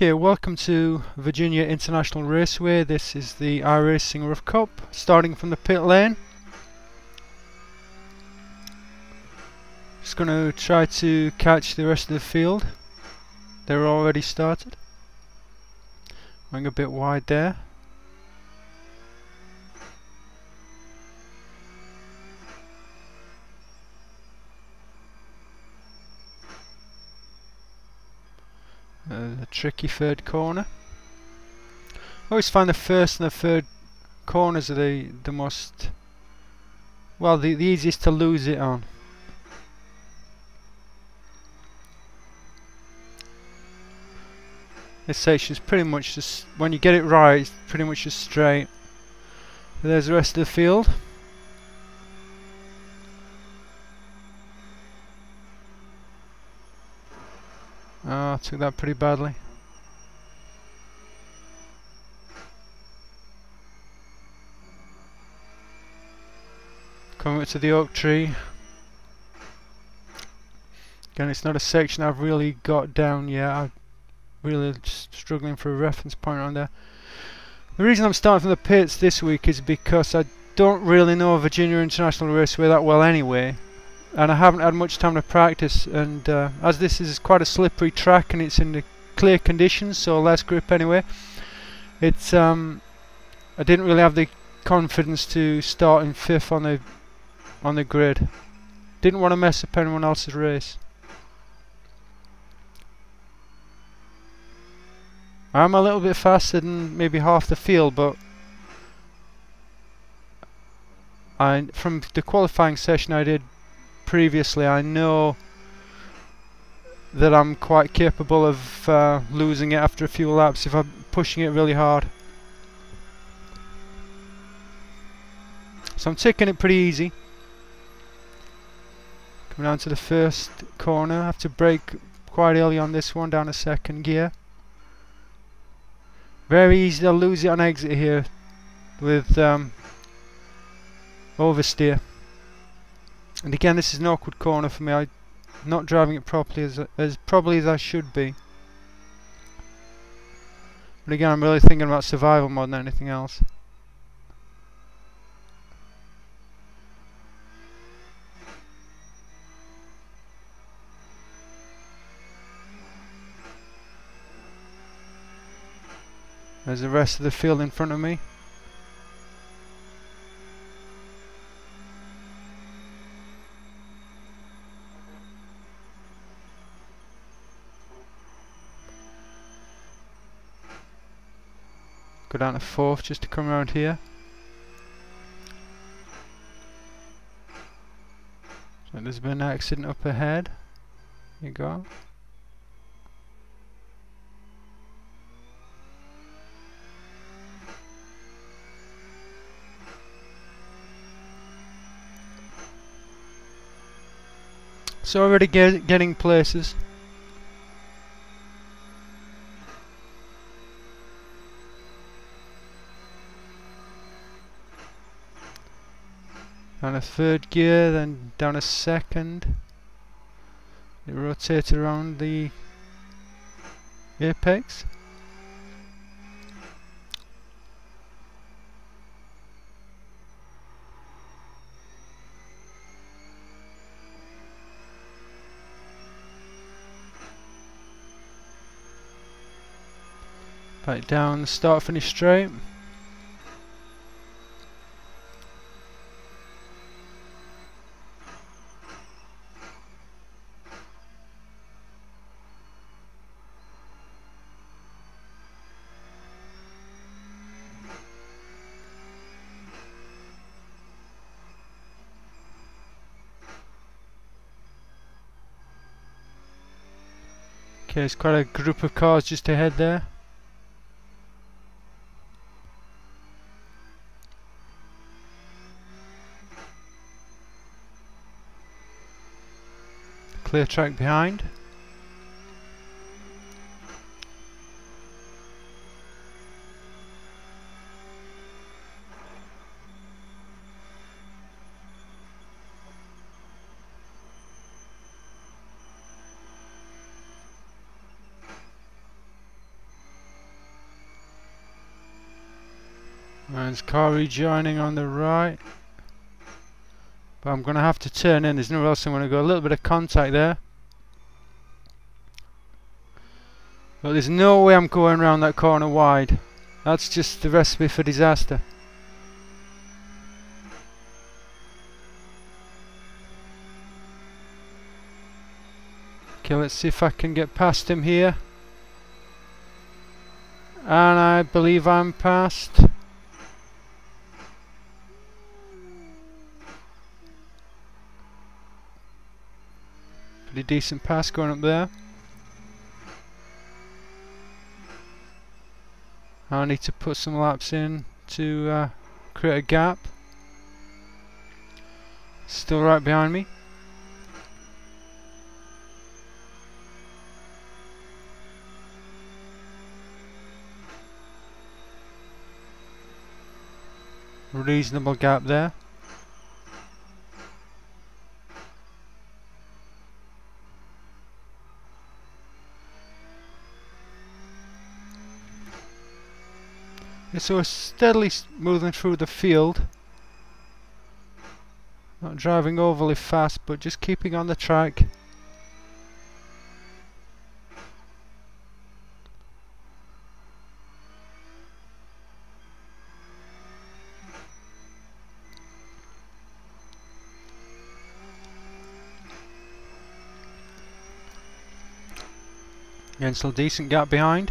Okay, welcome to Virginia International Raceway. This is the iRacing Ruf Cup, starting from the pit lane. Just going to try to catch the rest of the field. They're already started. Going a bit wide there. A tricky third corner. I always find the first and the third corners are the most, well, the easiest to lose it on. This section's pretty much just, when you get it right, it's pretty much just straight. There's the rest of the field. Oh, I took that pretty badly. Coming up to the oak tree. Again, it's not a section I've really got down yet. I'm really struggling for a reference point on there. The reason I'm starting from the pits this week is because I don't really know Virginia International Raceway that well anyway, and I haven't had much time to practice, and as this is quite a slippery track and it's in the clear conditions, so less grip anyway, it's I didn't really have the confidence to start in fifth on the grid. Didn't want to mess up anyone else's race. I'm a little bit faster than maybe half the field, but from the qualifying session I did previously, I know that I'm quite capable of losing it after a few laps if I'm pushing it really hard. So I'm taking it pretty easy. Coming down to the first corner, I have to brake quite early on this one, down to second gear. Very easy to lose it on exit here with oversteer. And again, this is an awkward corner for me. I'm not driving it properly as probably as I should be. But again, I'm really thinking about survival more than anything else. There's the rest of the field in front of me. Go down to fourth just to come around here. So there's been an accident up ahead. There you go. So already getting places. Down a third gear, then down a second. It rotates around the apex. Back down, start finish straight. Okay, there's quite a group of cars just ahead there. Clear track behind. And there's car rejoining on the right. But I'm going to have to turn in. There's nowhere else I'm going to go. A little bit of contact there. But there's no way I'm going around that corner wide. That's just the recipe for disaster. Okay, let's see if I can get past him here. And I believe I'm past. Pretty decent pass going up there. I need to put some laps in to create a gap. Still right behind me. Reasonable gap there. Yeah, so we're steadily moving through the field. Not driving overly fast, but just keeping on the track. Again, still decent gap behind.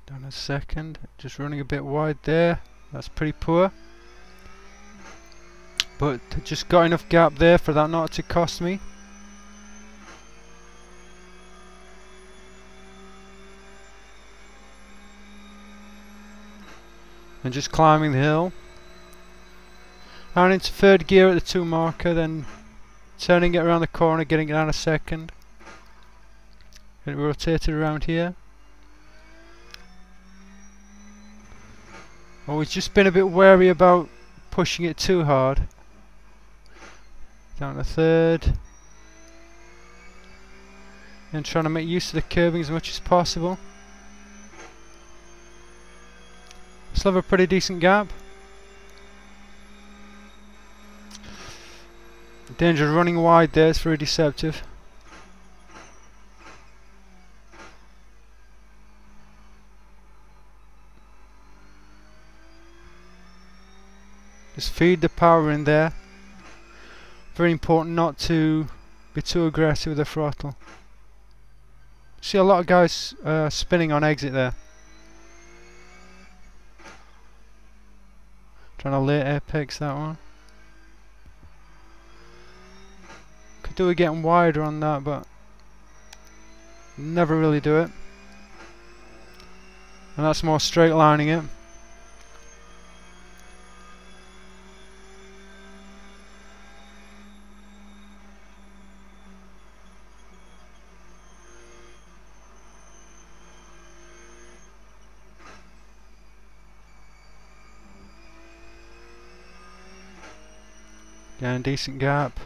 Down a second, just running a bit wide there. That's pretty poor. But just got enough gap there for that not to cost me. And just climbing the hill. And into third gear at the 2 marker, then turning it around the corner, getting it down a second. Get it rotated around here. Always just been a bit wary about pushing it too hard. Down to third. And trying to make use of the curbing as much as possible. Still have a pretty decent gap. Danger of running wide there, it's very deceptive. Just feed the power in there. Very important not to be too aggressive with the throttle. See a lot of guys spinning on exit there. Trying to late apex that one. Could do with getting wider on that, but never really do it. And that's more straight lining it. Getting a decent gap.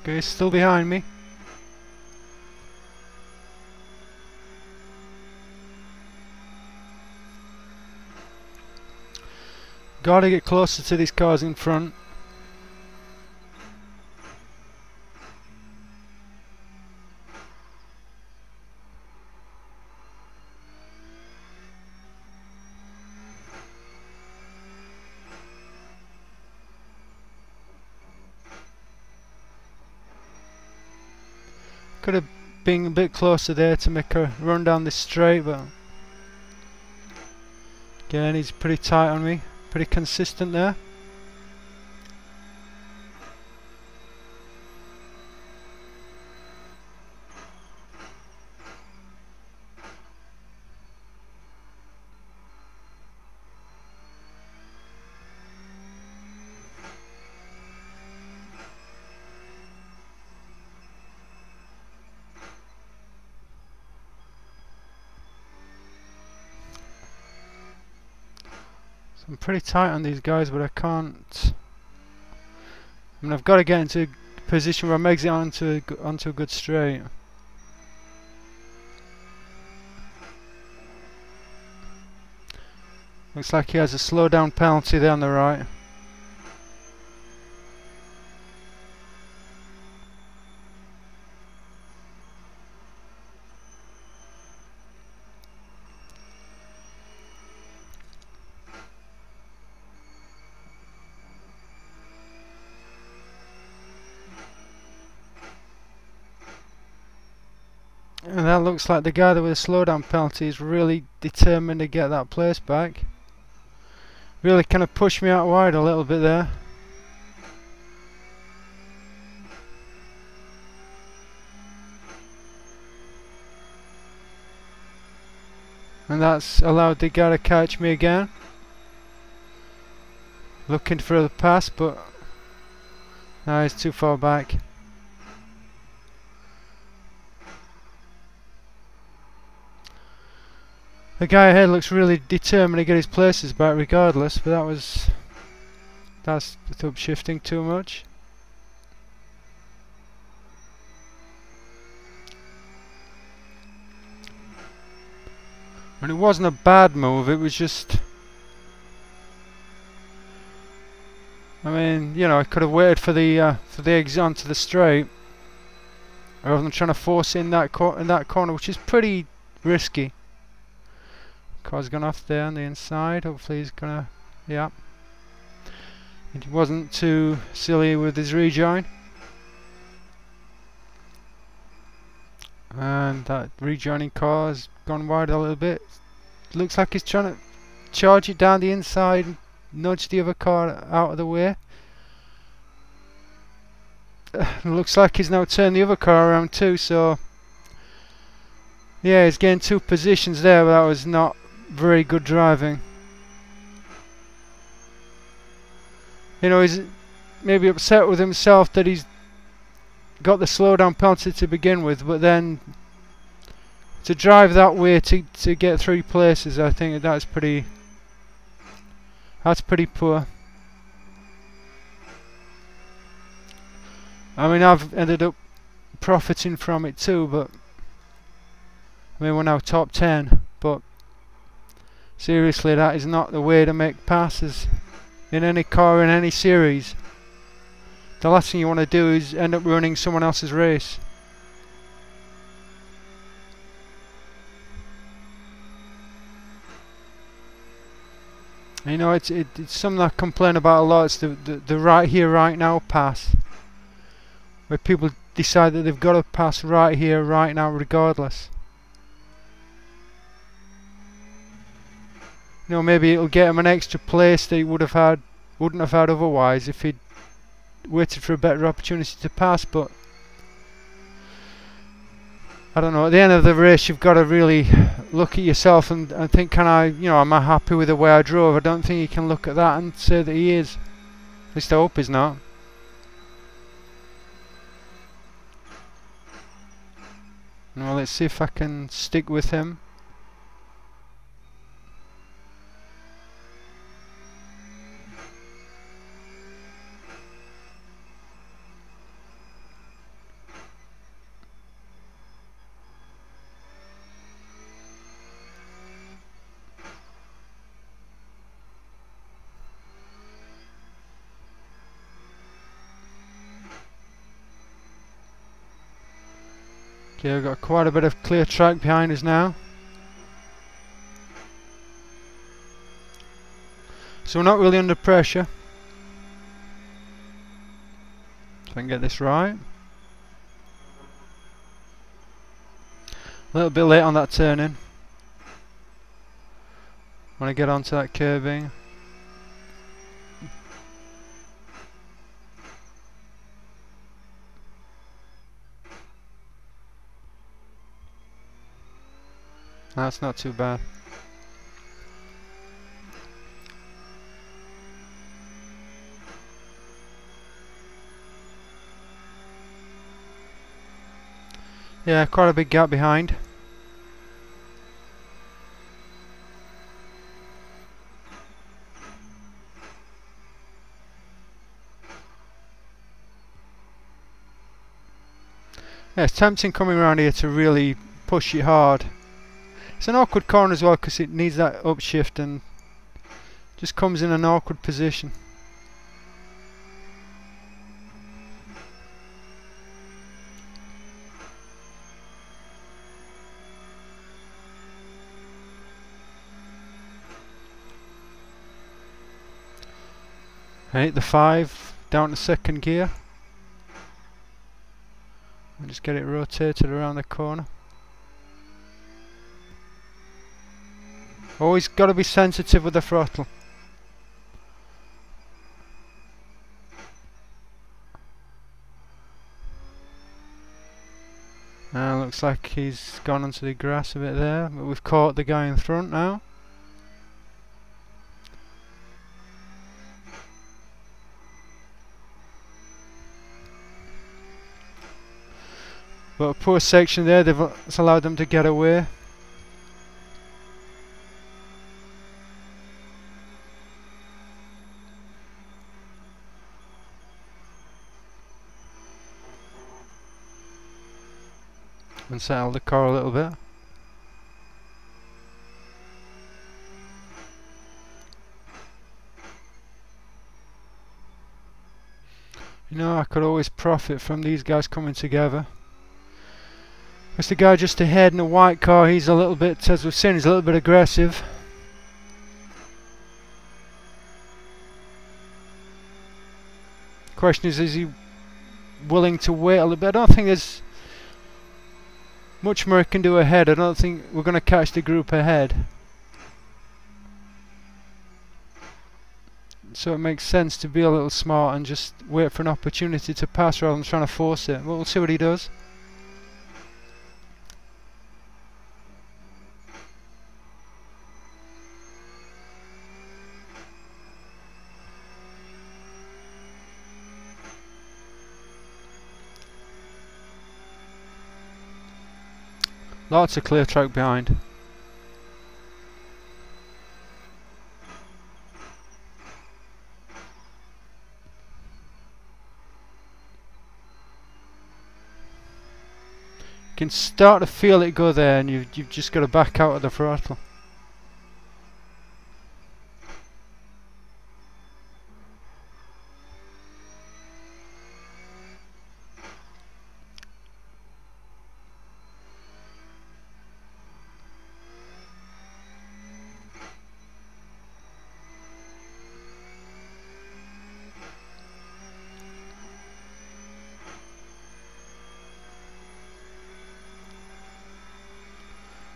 Okay, he's still behind me. Gotta get closer to these cars in front. Could have been a bit closer there to make a run down this straight, but again he's pretty tight on me, pretty consistent there. I'm pretty tight on these guys, but I can't. I mean, I've got to get into a position where I'm exiting onto a good straight. Looks like he has a slow down penalty there on the right. And that looks like the guy that with a slowdown penalty is really determined to get that place back. Really kind of pushed me out wide a little bit there. And that's allowed the guy to catch me again. Looking for the pass, but now he's too far back. The guy ahead looks really determined to get his places back regardless, but that's upshifting too much. And it wasn't a bad move, it was just, I mean, you know, I could have waited for the exit onto the straight rather than trying to force in that corner, which is pretty risky. Car's gone off there on the inside. Hopefully he's gonna, yeah. He wasn't too silly with his rejoin. And that rejoining car has gone wide a little bit. Looks like he's trying to charge it down the inside and nudge the other car out of the way. Looks like he's now turned the other car around too, so yeah, he's getting two positions there, but that was not very good driving. You know, he's maybe upset with himself that he's got the slowdown penalty to begin with, but then to drive that way to get 3 places, I think that's pretty poor. I mean, I've ended up profiting from it too, but I mean, we're now top 10, but seriously, that is not the way to make passes in any car in any series. The last thing you want to do is end up ruining someone else's race. You know, it's something I complain about a lot. It's the right here, right now pass, where people decide that they've got to pass right here, right now, regardless. You know, maybe it'll get him an extra place that he wouldn't have had otherwise if he'd waited for a better opportunity to pass. But I don't know, at the end of the race you've got to really look at yourself and think, am I happy with the way I drove? I don't think you can look at that and say that he is. At least I hope he's not. Well, let's see if I can stick with him. Okay, we've got quite a bit of clear track behind us now. So we're not really under pressure. If I can get this right. A little bit late on that turning. Want to get onto that curbing. That's not too bad. Yeah, quite a big gap behind. Yeah, it's tempting coming around here to really push it hard. It's an awkward corner as well because it needs that upshift and just comes in an awkward position. Right, the 5 down to second gear. And just get it rotated around the corner. Always got to be sensitive with the throttle. Looks like he's gone onto the grass a bit there, but we've caught the guy in front now. But a poor section there, it's allowed them to get away. Unsettle the car a little bit. You know, I could always profit from these guys coming together. There's the guy just ahead in a white car. He's a little bit, as we've seen, he's a little bit aggressive. Question is he willing to wait a little bit? I don't think there's much more he can do ahead. I don't think we're going to catch the group ahead. So it makes sense to be a little smart and just wait for an opportunity to pass rather than trying to force it. But we'll see what he does. Lots of clear track behind. You can start to feel it go there, and you've just got to back out of the throttle.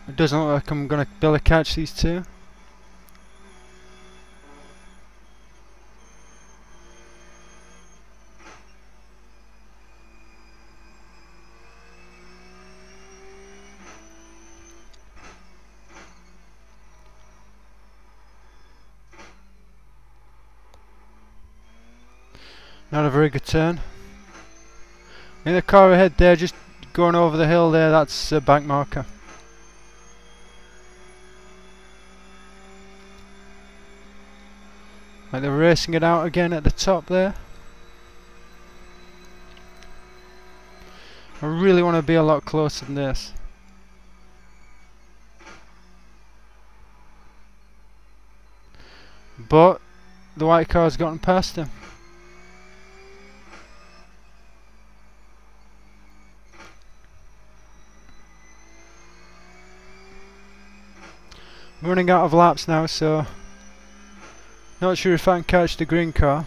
It doesn't look like I'm going to be able to catch these two. Not a very good turn. In the car ahead there, just going over the hill there, that's a bank marker. Like they're racing it out again at the top there. I really want to be a lot closer than this. But the white car's gotten past him. I'm running out of laps now, so not sure if I can catch the green car.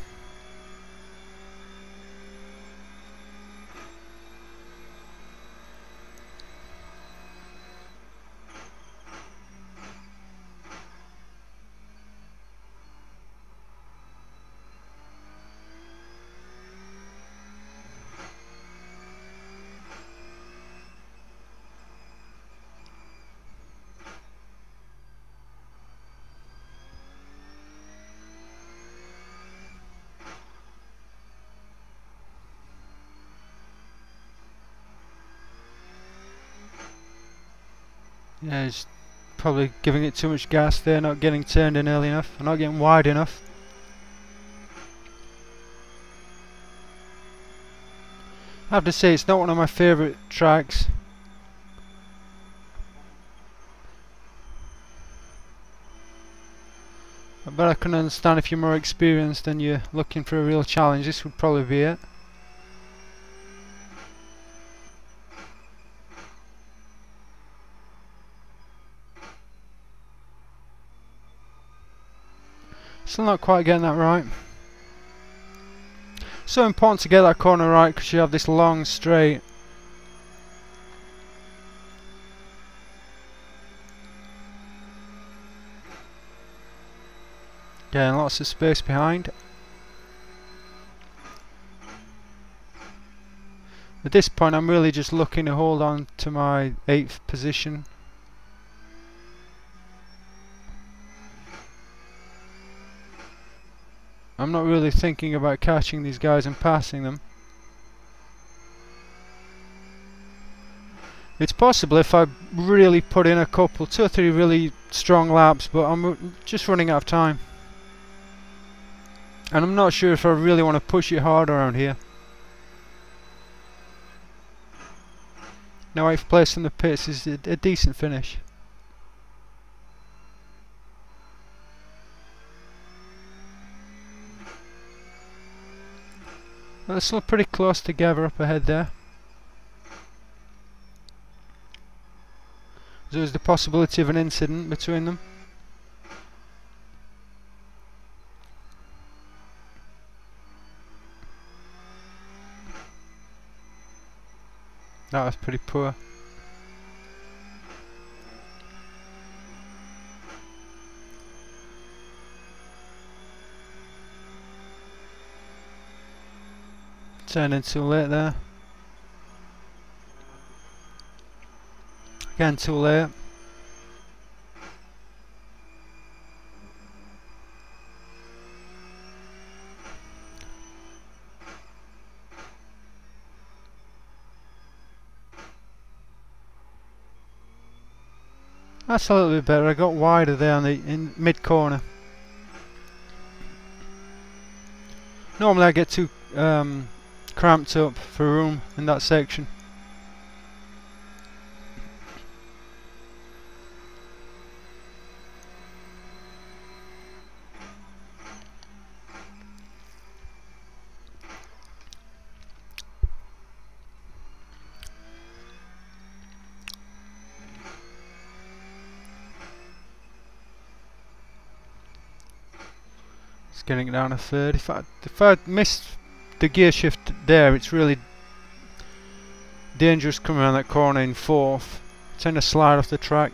Yeah, he's probably giving it too much gas there, not getting turned in early enough, not getting wide enough. I have to say it's not one of my favourite tracks. But I can understand if you're more experienced and you're looking for a real challenge, this would probably be it. Still not quite getting that right. So important to get that corner right because you have this long straight. Getting lots of space behind. At this point I'm really just looking to hold on to my 8th position. I'm not really thinking about catching these guys and passing them. It's possible if I really put in a couple, 2 or 3 really strong laps, but I'm just running out of time. And I'm not sure if I really want to push it hard around here. Now 8th place in the pits is a decent finish. Well, they're still pretty close together up ahead there. There's the possibility of an incident between them. That was pretty poor. Turning too late there. Again too late. That's a little bit better. I got wider there in mid corner. Normally I get too cramped up for room in that section. It's getting it down a third. If I missed the gear shift there, it's really dangerous coming around that corner in 4th. I tend to slide off the track.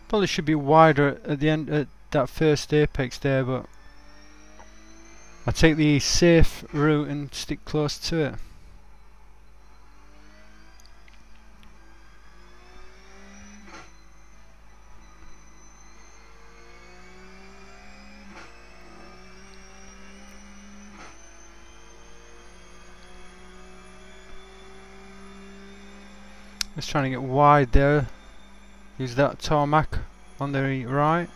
Probably should be wider at the end at that first apex there, but I take the safe route and stick close to it. Just trying to get wide there. Use that tarmac on the right.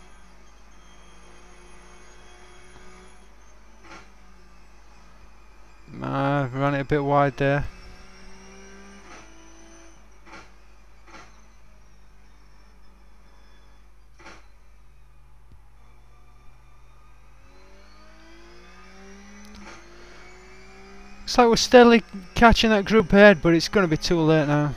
Ran it a bit wide there. Looks like we're steadily catching that group ahead, but it's going to be too late now.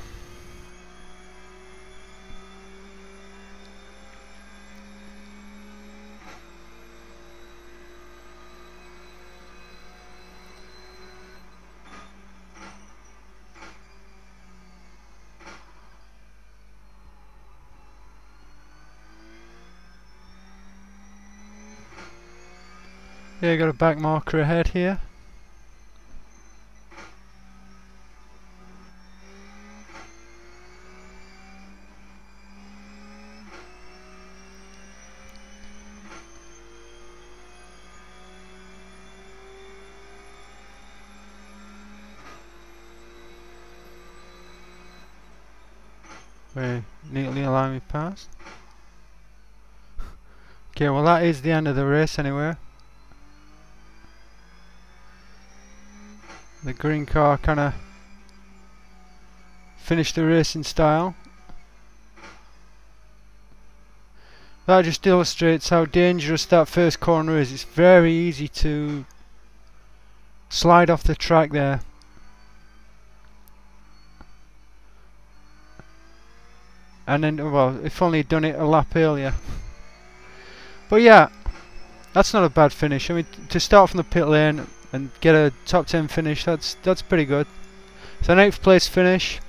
Yeah, got a back marker ahead here. Very neatly allowing me past. Okay, well that is the end of the race anyway. The green car kind of finished the race in style. That just illustrates how dangerous that first corner is. It's very easy to slide off the track there. And then, well, if only he'd done it a lap earlier. But yeah, that's not a bad finish. I mean, to start from the pit lane and get a top 10 finish, that's pretty good. So 9th place finish.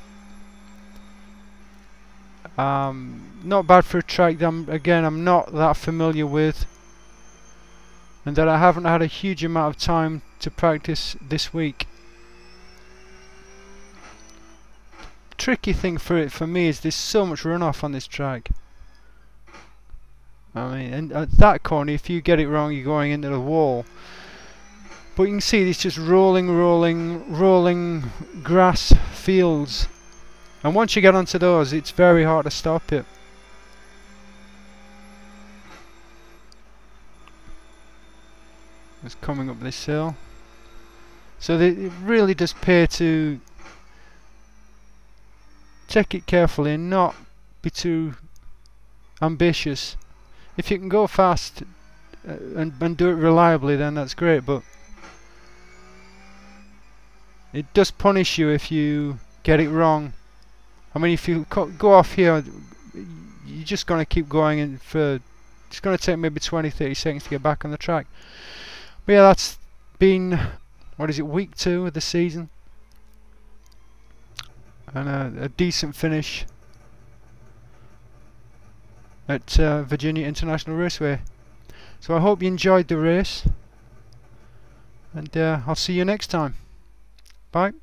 Not bad for a track that I'm not that familiar with, and that I haven't had a huge amount of time to practice this week. Tricky thing for me is there's so much runoff on this track. I mean, and at that corner, if you get it wrong, you're going into the wall. But you can see it's just rolling grass fields, and once you get onto those, it's very hard to stop it. It's coming up this hill, so it really does pay to check it carefully and not be too ambitious. If you can go fast and do it reliably, then that's great, but it does punish you if you get it wrong. I mean, if you go off here, you're just going to keep going, and it's going to take maybe 20-30 seconds to get back on the track. But yeah, that's been, what is it, week 2 of the season, and a decent finish at Virginia International Raceway. So I hope you enjoyed the race, and I'll see you next time. Bye.